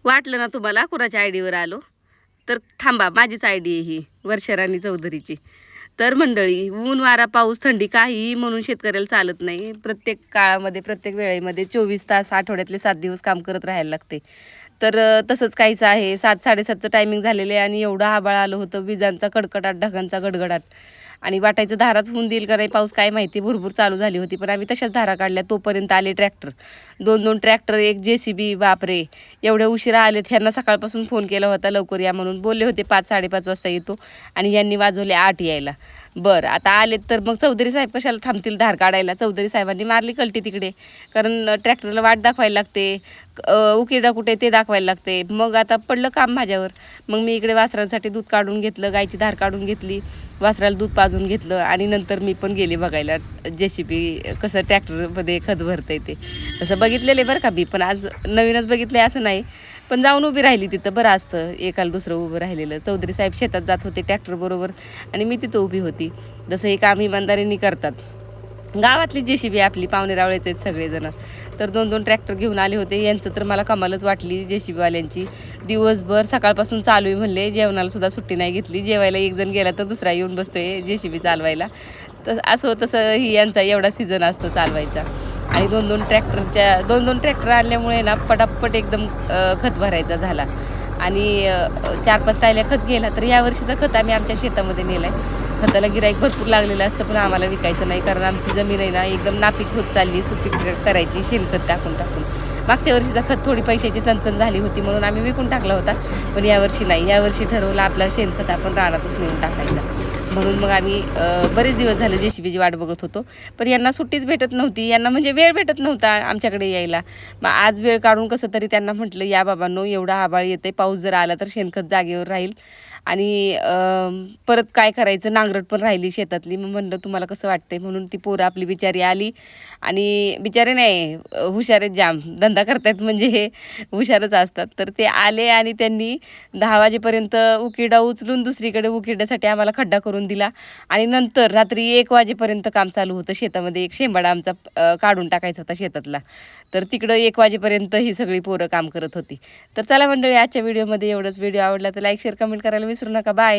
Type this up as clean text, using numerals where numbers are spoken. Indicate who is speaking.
Speaker 1: वाटलं ना तुम्हाला कुणाच्या आयडीवर आलो तर थांबा, माझीच आयडी आहे ही, वर्षाराणी चौधरीची. तर मंडळी, ऊन वारा पाऊस थंडी काहीही म्हणून शेतकऱ्याला चालत नाही. प्रत्येक काळामध्ये प्रत्येक वेळेमध्ये 24 तास आठवड्यातले 7 दिवस काम करत राहायला लागते. तर तसंच काहीच आहे. 7-7:30चं टायमिंग झालेलं आहे आणि एवढं आभाळ आलं होतं, विजांचा कडकडाट, ढगांचा गडगडाट आणि वाटायचं धाराच होऊन देईल का नाही पाऊस काय माहिती. भुरभूर चालू झाली होती पण आम्ही तशाच धारा काढल्या. तोपर्यंत आले ट्रॅक्टर, 2 ट्रॅक्टर, एक JCB. बापरे, एवढ्या उशिरा आलेत. ह्यांना सकाळपासून फोन केला होता लवकर या म्हणून, बोलले होते 5-5:30 वाजता येतो आणि यांनी वाजवले 8 यायला. बरं, आता आलेत तर मग चौधरी साहेब कशाला थांबतील धार काढायला. चौधरी साहेबांनी मारली कलटी तिकडे, कारण ट्रॅक्टरला वाट दाखवायला लागते, उकिरडा कुठे ते दाखवायला लागते. मग आता पडलं काम माझ्यावर. मग मी इकडे वासरांसाठी दूध काढून घेतलं, गायची धार काढून घेतली, वासराला दूध पाजून घेतलं आणि नंतर मी पण गेले बघायला JCB कसं ट्रॅक्टरमध्ये खत भरतंय ते. तसं बघितलेलं आहे बरं का मी, पण आज नवीनच बघितलं आहे असं नाही. पण जाऊन उभी राहिली तिथं, बरं असतं एकाला दुसरं उभं राहिलेलं. चौधरी साहेब शेतात जात होते ट्रॅक्टरबरोबर आणि मी तिथं उभी होती. जसं हे काम इमानदारीने करतात. गावातली JCB आपली, पाहुणे रावळेचे आहेत सगळेजण. तर 2 ट्रॅक्टर घेऊन आले होते. यांचं तर मला कमालच वाटली JCBवाल्यांची. दिवसभर सकाळपासून चालू आहे म्हणले, जेवणाला सुद्धा सुट्टी नाही घेतली. जेवायला एक जण गेला तर दुसरा येऊन बसतोय JCB चालवायला. तर असं तसं ही यांचा एवढा सीझन असतो चालवायचा. आणि 2 ट्रॅक्टर आणल्यामुळे ना पटापट एकदम खत भरायचा झाला. आणि 4-5 टायल्या खत गेला. तर यावर्षीचं खत आम्ही आमच्या शेतामध्ये नेलं आहे. खताला गिराईक भरपूर लागलेलं असतं पण आम्हाला विकायचं नाही, कारण आमची जमीन आहे ना एकदम नापीक होत चालली, सुपीक करायची शेणखत टाकून टाकून. मागच्या वर्षीचा खत थोडी पैशाची चणचण झाली होती म्हणून आम्ही विकून टाकला होता. पण यावर्षी नाही, यावर्षी ठरवलं आपला शेणखत आपण रानातच नेऊन टाकायचा. म्हणून मग आम्ही बरेच दिवस झाले JCBची वाट बघत होतो. पण यांना सुट्टीच भेटत नव्हती, यांना म्हणजे वेळ भेटत नव्हता आमच्याकडे यायला. मग आज वेळ काढून कसं तरी त्यांना म्हटलं या बाबांनो, एवढा आभाळ येते, पाऊस जर आला तर शेणखत जागेवर राहील आणि परत काय करायचं, नांगरट पण राहिली शेतातली. मग म्हणलं तुम्हाला कसं वाटतंय, म्हणून ती पोरं आपली बिचारी आली. आणि बिचारे नाही, हुशार आहेत जाम, धंदा करतात म्हणजे हे हुशारच असतात. तर ते आले आणि त्यांनी 10 वाजेपर्यंत उकिरडा उचलून दुसरीकडे उकिरड्यासाठी आम्हाला खड्डा करून दिला. आणि नंतर रात्री 1 वाजेपर्यंत काम चालू होतं शेतामध्ये. एक शेंबाडा आमचा काढून टाकायचा होता शेतातला, तर तिकडं 1 वाजेपर्यंत ही सगळी पोरं काम करत होती. तर चला मंडळी, आजच्या व्हिडिओमध्ये एवढंच. व्हिडिओ आवडला तर लाईक, शेअर, कमेंट करायला विसरू नका. बाय.